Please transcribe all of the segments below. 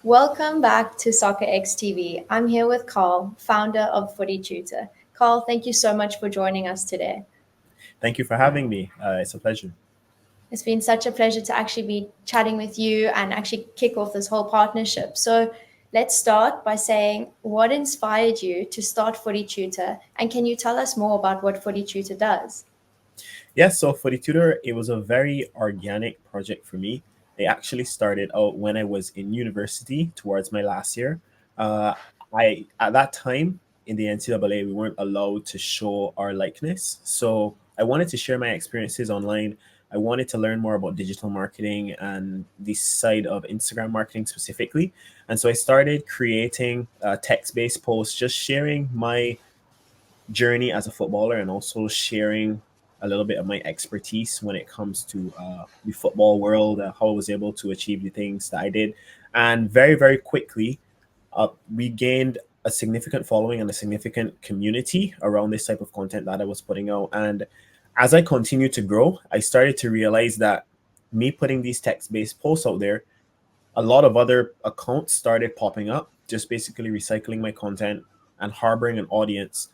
Welcome back to SoccerexTV. I'm here with Carl, founder of FootyTutor. Carl, thank you so much for joining us today. Thank you for having me. It's a pleasure. It's been such a pleasure to actually be chatting with you and actually kick off this whole partnership. So let's start by saying what inspired you to start FootyTutor, and can you tell us more about what FootyTutor does? Yes, so for the tutor, it was a very organic project for me. It actually started out when I was in university towards my last year. Uh, I at that time in the NCAA, we weren't allowed to show our likeness, so I wanted to share my experiences online. I wanted to learn more about digital marketing and the side of Instagram marketing specifically, and so I started creating text-based posts, just sharing my journey as a footballer and also sharing a little bit of my expertise when it comes to the football world, how I was able to achieve the things that I did. And very, very quickly, we gained a significant following and a significant community around this type of content that I was putting out. And as I continued to grow, I started to realize that me putting these text based posts out there, a lot of other accounts started popping up, just basically recycling my content and harboring an audience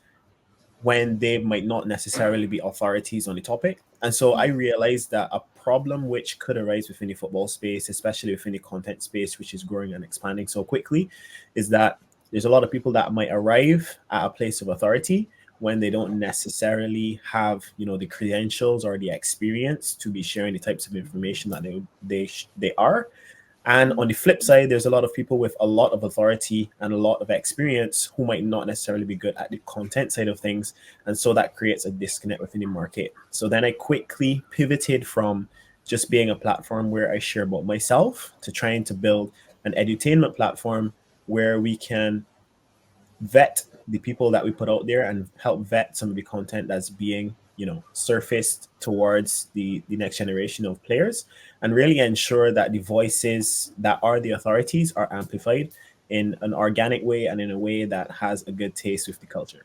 when they might not necessarily be authorities on the topic. And so I realized that a problem which could arise within the football space, especially within the content space, which is growing and expanding so quickly, is that there's a lot of people that might arrive at a place of authority when they don't necessarily have, the credentials or the experience to be sharing the types of information that they are. And on the flip side, there's a lot of people with a lot of authority and a lot of experience who might not necessarily be good at the content side of things. And so that creates a disconnect within the market. So then I quickly pivoted from just being a platform where I share about myself to trying to build an edutainment platform where we can vet the people that we put out there and help vet some of the content that's being surfaced towards the next generation of players, and really ensure that the voices that are the authorities are amplified in an organic way and in a way that has a good taste with the culture.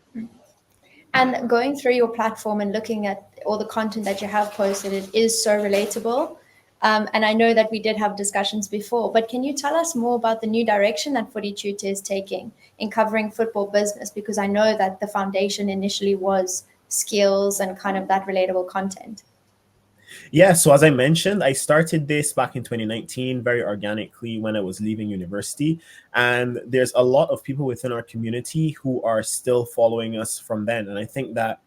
And going through your platform and looking at all the content that you have posted, it is so relatable. And I know that we did have discussions before, but can you tell us more about the new direction that Footy Tutor is taking in covering football business? Because I know that the foundation initially was skills and kind of that relatable content. Yeah, so as I mentioned, I started this back in 2019 very organically when I was leaving university. And there's a lot of people within our community who are still following us from then. And I think that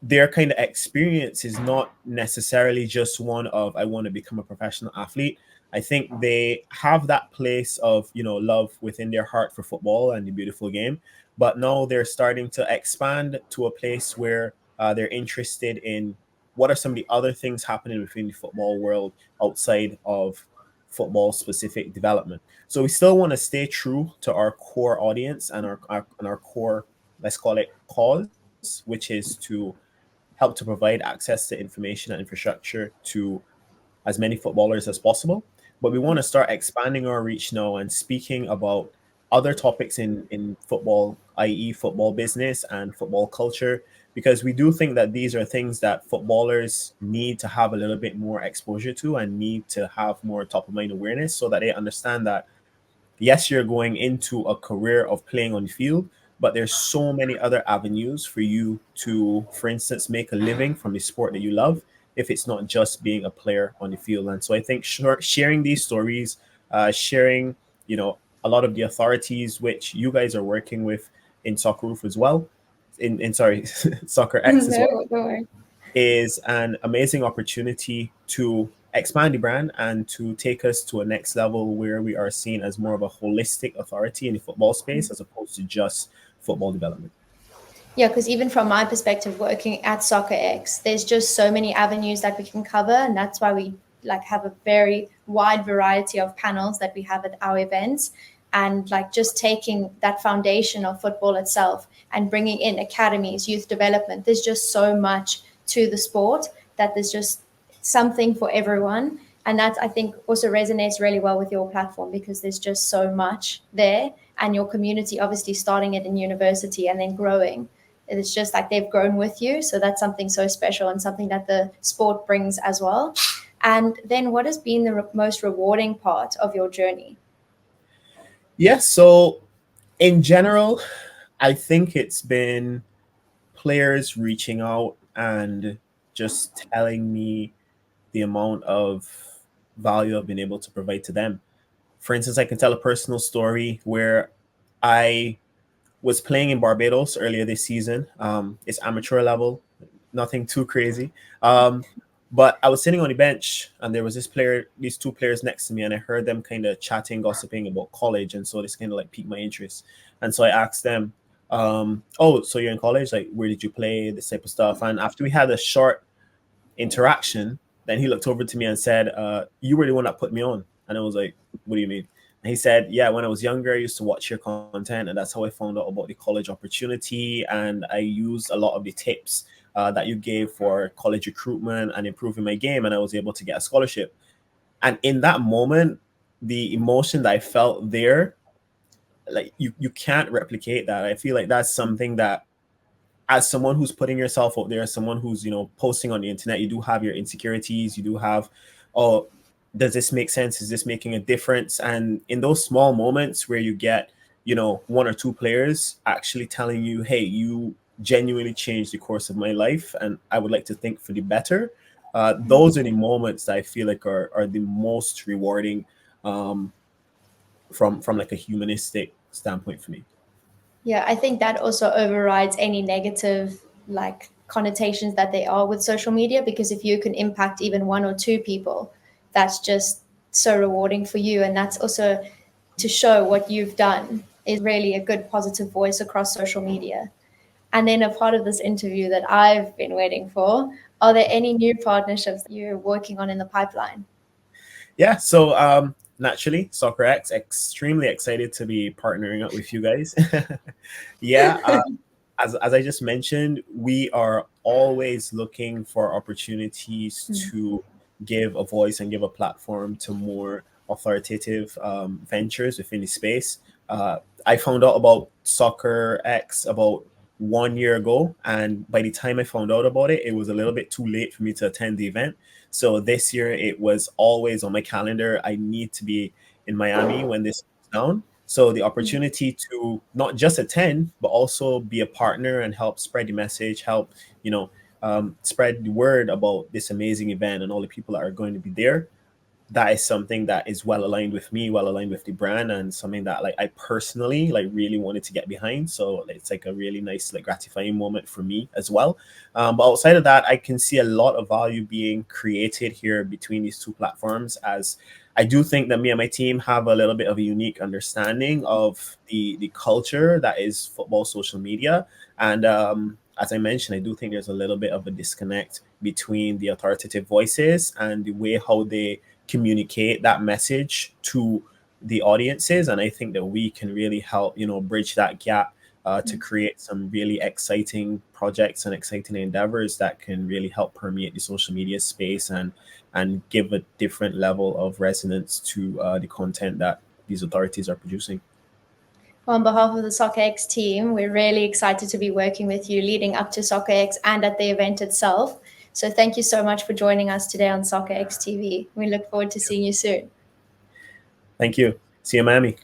their kind of experience is not necessarily just one of I want to become a professional athlete. I think they have that place of love within their heart for football and the beautiful game, but now they're starting to expand to a place where they're interested in what are some of the other things happening within the football world outside of football specific development. So we still want to stay true to our core audience and our core, let's call it, cause, which is to help to provide access to information and infrastructure to as many footballers as possible. But we want to start expanding our reach now and speaking about other topics in football, i.e., football business and football culture, because we do think that these are things that footballers need to have a little bit more exposure to and need to have more top of mind awareness so that they understand that yes, you're going into a career of playing on the field, but there's so many other avenues for you to, for instance, make a living from the sport that you love if it's not just being a player on the field. And so I think sharing these stories, sharing, a lot of the authorities which you guys are working with in Soccer Roof as well, in sorry, Soccer X as No, well, don't worry. is an amazing opportunity to expand the brand and to take us to a next level where we are seen as more of a holistic authority in the football space as opposed to just football development. Yeah, because even from my perspective, working at SoccerX, there's just so many avenues that we can cover, and that's why we like have a very wide variety of panels that we have at our events, and like just taking that foundation of football itself and bringing in academies, youth development. There's just so much to the sport that there's just something for everyone. And that I think also resonates really well with your platform because there's just so much there, and your community obviously starting it in university and then growing, it's just like they've grown with you. So that's something so special and something that the sport brings as well. And then what has been the most rewarding part of your journey? Yeah, so in general, I think it's been players reaching out and just telling me the amount of value I've been able to provide to them. For instance, I can tell a personal story where I was playing in Barbados earlier this season. It's amateur level, nothing too crazy. But I was sitting on the bench and there was these two players next to me, and I heard them kind of chatting, gossiping about college. And so this kind of like piqued my interest. And so I asked them, oh, so you're in college? Like, where did you play? This type of stuff. And after we had a short interaction, then he looked over to me and said, you were the one that put me on. And I was like, what do you mean? And he said, yeah, when I was younger, I used to watch your content, and that's how I found out about the college opportunity. And I used a lot of the tips that you gave for college recruitment and improving my game, and I was able to get a scholarship. And in that moment, the emotion that I felt there, like you can't replicate that. I feel like that's something that, as someone who's putting yourself out there, someone who's, posting on the internet, you do have your insecurities. You do have, oh, does this make sense? Is this making a difference? And in those small moments where you get, one or two players actually telling you, hey, you genuinely changed the course of my life, and I would like to think for the better. Those are the moments that I feel like are the most rewarding, from like a humanistic standpoint for me. Yeah, I think that also overrides any negative like connotations that they are with social media, because if you can impact even one or two people, that's just so rewarding for you. And that's also to show what you've done is really a good positive voice across social media. And then a part of this interview that I've been waiting for, are there any new partnerships that you're working on in the pipeline? Yeah, so naturally, SoccerX, extremely excited to be partnering up with you guys. Yeah, as I just mentioned, we are always looking for opportunities to give a voice and give a platform to more authoritative ventures within the space. I found out about SoccerX about 1 year ago, and by the time I found out about it, it was a little bit too late for me to attend the event. So this year, it was always on my calendar. I need to be in Miami when this goes down. So the opportunity to not just attend, but also be a partner and help spread the message, help, spread the word about this amazing event and all the people that are going to be there. That is something that is well aligned with me, well aligned with the brand, and something that like I personally like really wanted to get behind. So it's like a really nice, like gratifying moment for me as well. But outside of that, I can see a lot of value being created here between these two platforms, as I do think that me and my team have a little bit of a unique understanding of the culture that is football social media. And as I mentioned, I do think there's a little bit of a disconnect between the authoritative voices and the way how they communicate that message to the audiences. And I think that we can really help, bridge that gap, to create some really exciting projects and exciting endeavors that can really help permeate the social media space and give a different level of resonance to the content that these authorities are producing. Well, on behalf of the SoccerX team, we're really excited to be working with you leading up to SoccerX and at the event itself. So thank you so much for joining us today on SoccerX TV. We look forward to seeing you soon. Thank you. See you, Miami.